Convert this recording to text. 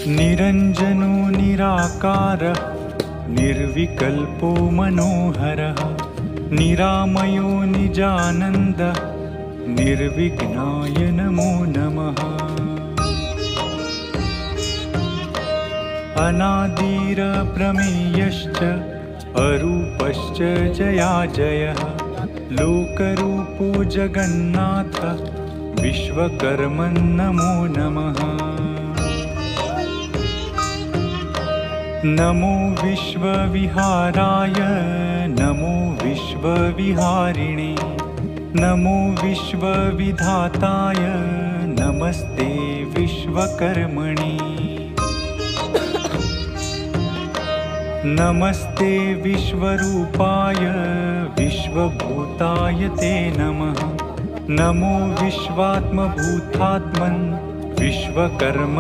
निरञ्जनो निराकारः निर्विकल्पो मनोहरः निरामयो निजानन्दः निर्विघ्नाय नमो नमः। अनादिरप्रमेयश्च अरूपश्च जयाजयः लोकरूपो जगन्नाथः विश्वकर्मन् नमो नमः। नमो विश्वविहाराय नमो विश्वविहारिणे नमो विश्वविधाताय नमस्ते विश्वकर्मणे। नमस्ते विश्वरूपाय विश्वभूताय ते नमः। नमो विश्वात्मभूतात्मन् विश्वकर्मन्